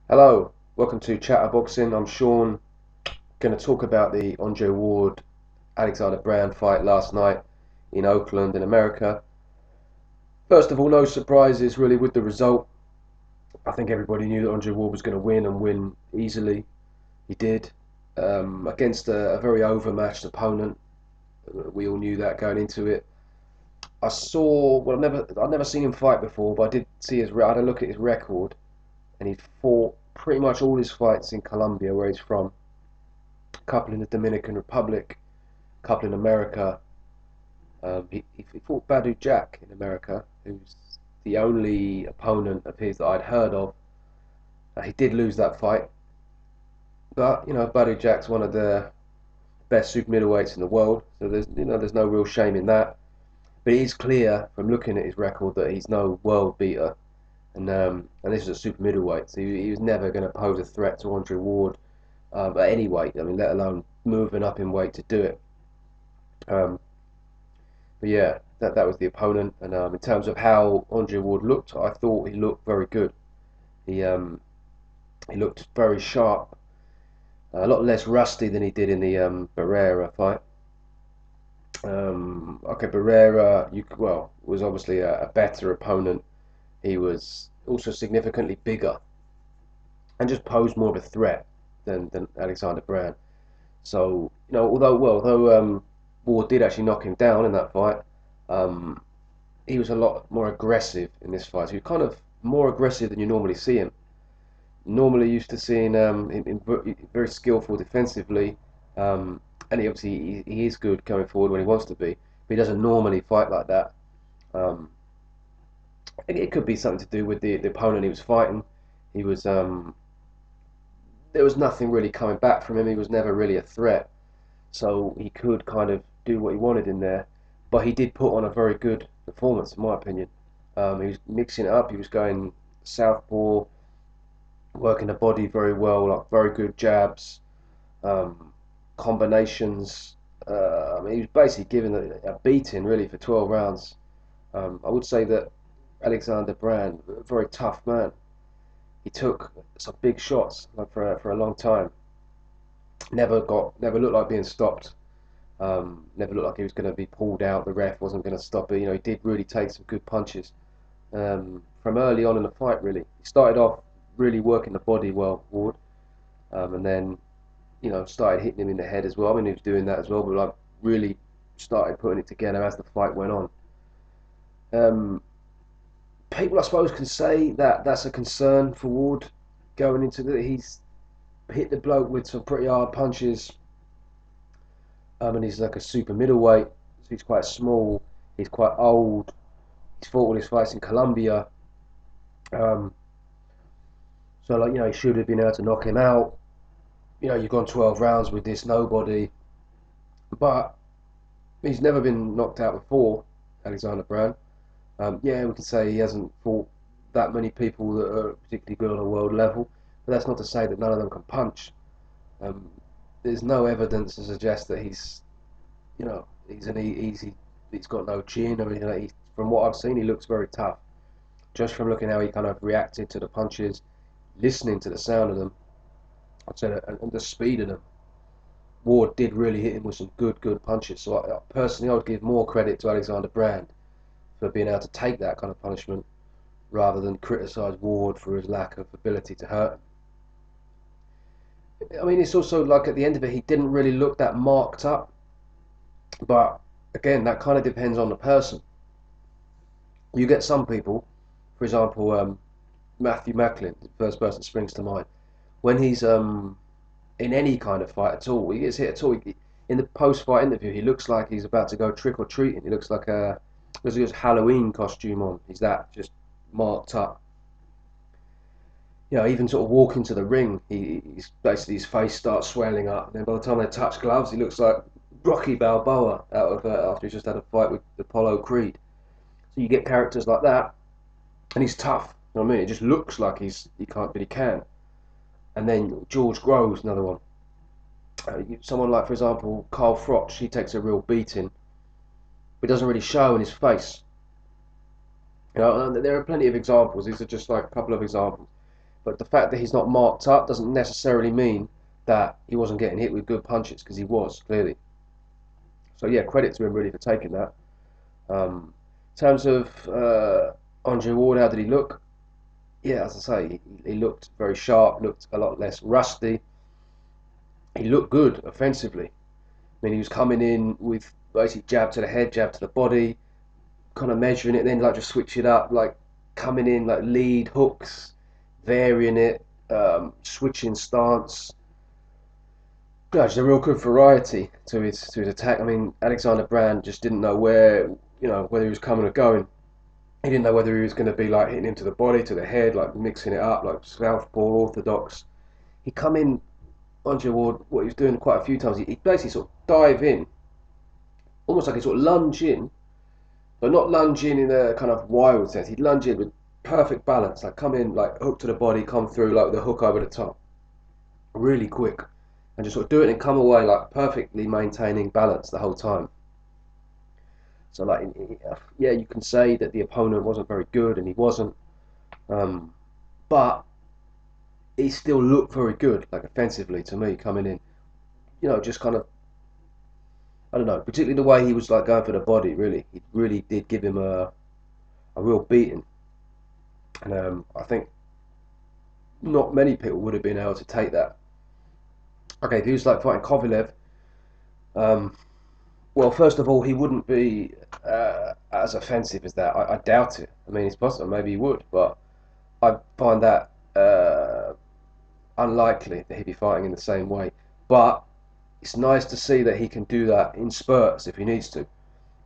Hello, welcome to Chatterboxing. I'm Sean. Going to talk about the Andre Ward Alexander Brand fight last night in Oakland in America. First of all, no surprises really with the result. I think everybody knew that Andre Ward was going to win and win easily. He did against a very overmatched opponent. We all knew that going into it. I saw well, I'd never seen him fight before, but I did see I had a look at his record, and he'd fought pretty much all his fights in Colombia, where he's from. Couple in the Dominican Republic, couple in America. He fought Badu Jack in America, who's the only opponent of his that I'd heard of. He did lose that fight, but Badu Jack's one of the best super middleweights in the world, so there's no real shame in that. But it is clear from looking at his record that he's no world beater, and this is a super middleweight, so he was never going to pose a threat to Andre Ward at any weight. I mean, let alone moving up in weight to do it. Um, But yeah, that was the opponent. And in terms of how Andre Ward looked, I thought he looked very good. He looked very sharp, a lot less rusty than he did in the Barrera fight. Okay, Barrera, was obviously a better opponent. He was also significantly bigger and just posed more of a threat than Alexander Brand. So although Ward did actually knock him down in that fight, um, he was a lot more aggressive in this fight. So he was kind of more aggressive than you normally see him. Normally used to seeing him very skillful defensively, um, and he is good coming forward when he wants to be, but he doesn't normally fight like that. Um, it could be something to do with the opponent he was fighting. He was There was nothing really coming back from him. He was never really a threat, so he could kind of do what he wanted in there. But he did put on a very good performance, in my opinion. He was mixing it up. He was going southpaw, working the body very well, like very good jabs, um, combinations. I mean, he was basically given a beating really for 12 rounds. I would say that Alexander Brand, a very tough man. He took some big shots like for a long time. Never looked like being stopped. Never looked like he was going to be pulled out. The ref wasn't going to stop it. He did really take some good punches from early on in the fight. Really, he started off really working the body well, Ward, and then started hitting him in the head as well. I mean, he was doing that as well, but like really started putting it together as the fight went on. Um, People, I suppose, can say that that's a concern for Ward going into he's hit the bloke with some pretty hard punches. And he's like a super middleweight, so he's quite small. He's quite old. He's fought all his fights in Colombia. Um, so he should have been able to knock him out. You've gone 12 rounds with this nobody, but he's never been knocked out before, Alexander Brand. Yeah, we can say he hasn't fought that many people that are particularly good on a world level, but that's not to say that none of them can punch. Um, there's no evidence to suggest that he's an easy. He's got no chin or anything. From what I've seen, he looks very tough. Just from looking how he kind of reacted to the punches, listening to the sound of them, I'd say that, and the speed of them. Ward did really hit him with some good punches. So personally, I would give more credit to Alexander Brand for being able to take that kind of punishment rather than criticise Ward for his lack of ability to hurt. I mean, it's also like at the end of it, he didn't really look that marked up. But again, that kind of depends on the person. You get some people, for example, Matthew Macklin, the first person that springs to mind, when he's in any kind of fight at all, he gets hit at all. In the post-fight interview, he looks like he's about to go trick or treating. He looks like a Halloween costume on. He's that just marked up. Even sort of walking to the ring, he's basically his face starts swelling up. And then by the time they touch gloves, he looks like Rocky Balboa out of after he's just had a fight with Apollo Creed. So you get characters like that, and he's tough. You know what I mean? It just looks like he can't, but he can. And then George Groves, another one. Someone like, for example, Carl Froch, he takes a real beating, but doesn't really show in his face. And there are plenty of examples. These are just like a couple of examples. But the fact that he's not marked up doesn't necessarily mean that he wasn't getting hit with good punches, because he was, clearly. So yeah, credit to him really for taking that. In terms of Andre Ward, how did he look? Yeah, as I say, he looked very sharp, looked a lot less rusty. He looked good offensively. I mean, he was coming in with basically jab to the head, jab to the body, kind of measuring it, then like just switch it up, like coming in like lead hooks, varying it, switching stance. Yeah, just a real good variety to his attack. I mean, Alexander Brand just didn't know whether he was coming or going. He didn't know whether he was going to be like hitting him to the body, to the head, like mixing it up, like southpaw, orthodox. He come in, Andre Ward, what he was doing quite a few times. He basically sort of dive in, almost like he sort of lunge in, but not lunge in a kind of wild sense. He'd lunge in with perfect balance, like come in, like hook to the body, come through like with a hook over the top, really quick, and just sort of do it and come away like perfectly maintaining balance the whole time. So like, yeah, you can say that the opponent wasn't very good, and he wasn't, but he still looked very good, like offensively to me coming in. Just kind of, I don't know, particularly the way he was like going for the body. Really, he really did give him a real beating, and I think not many people would have been able to take that. Okay, if he was like fighting Kovalev, um, well, first of all, he wouldn't be as offensive as that. I doubt it. I mean, it's possible, maybe he would, but I find that unlikely that he'd be fighting in the same way. But it's nice to see that he can do that in spurts if he needs to.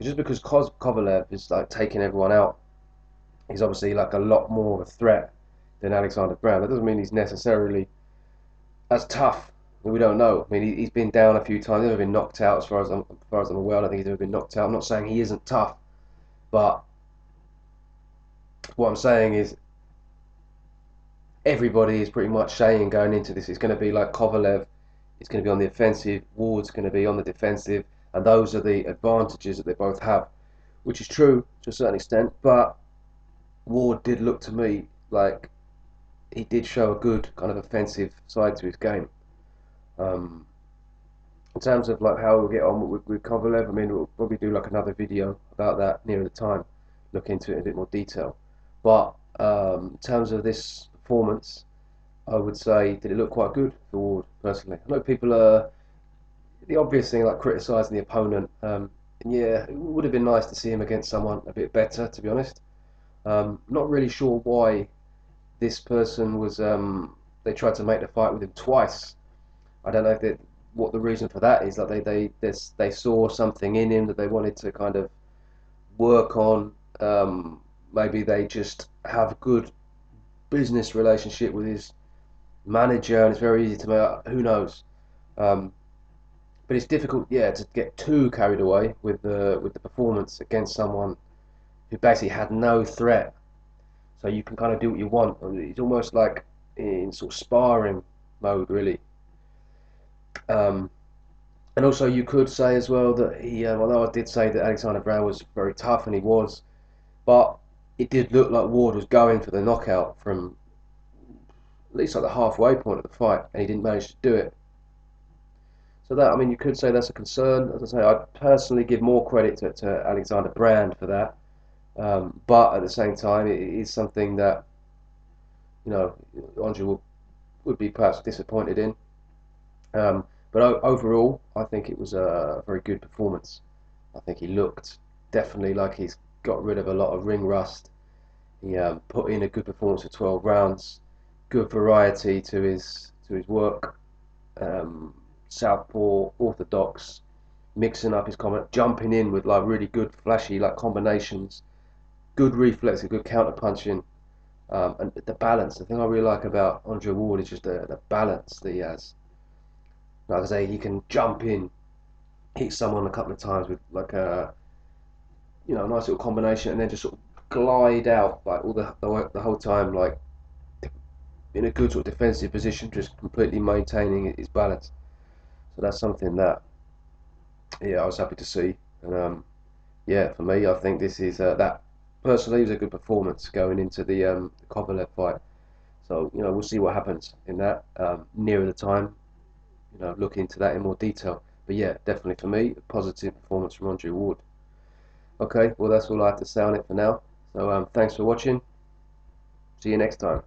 Just because Kovalev is like taking everyone out, he's obviously like a lot more of a threat than Alexander Brown. That doesn't mean he's necessarily as tough. We don't know. I mean, he's been down a few times. He's never been knocked out, as far as I'm aware. I don't think he's ever been knocked out. I'm not saying he isn't tough, but what I'm saying is everybody is pretty much saying going into this it's going to be like Kovalev. It's going to be on the offensive. Ward's going to be on the defensive, and those are the advantages that they both have, which is true to a certain extent. But Ward did look to me like he did show a good kind of offensive side to his game. Um, in terms of like how we'll get on with Kovalev, I mean, we'll probably do like another video about that nearer the time, look into it in a bit more detail. But in terms of this performance, I would say did it look quite good for Ward personally. I know people are the obvious thing like criticising the opponent. And yeah, it would have been nice to see him against someone a bit better, to be honest. Not really sure why this person was. They tried to make the fight with him twice. I don't know what the reason for that is. Like they saw something in him that they wanted to kind of work on. Maybe they just have a good business relationship with his manager, and it's very easy to make. Who knows? Um, but it's difficult, yeah, to get too carried away with the performance against someone who basically had no threat. So you can kind of do what you want. It's almost like in sort of sparring mode, really. Um, and also, you could say as well that although I did say that Alexander Brown was very tough, and he was, but it did look like Ward was going for the knockout from at least like the halfway point of the fight, and he didn't manage to do it. So that, I mean, you could say that's a concern. As I say, I personally give more credit to Alexander Brand for that, but at the same time, it is something that you know Andre would be perhaps disappointed in. But overall, I think it was a very good performance. I think he looked definitely like he's got rid of a lot of ring rust. He put in a good performance for 12 rounds, good variety to his work. Um, Southpaw, orthodox, mixing up his comment, jumping in with like really good flashy like combinations, good reflex, good counter punching, and the balance. The thing I really like about Andre Ward is just the balance that he has. Like I say, he can jump in, hit someone a couple of times with like a nice little combination, and then just sort of glide out like all the whole time like in a good sort of defensive position, just completely maintaining his balance. So that's something that yeah I was happy to see, and yeah for me I think this is that personally was a good performance going into the Kovalev fight. So we'll see what happens in that nearer the time. Look into that in more detail. But yeah, definitely for me, a positive performance from Andre Ward. Okay, well that's all I have to say on it for now. So thanks for watching. See you next time.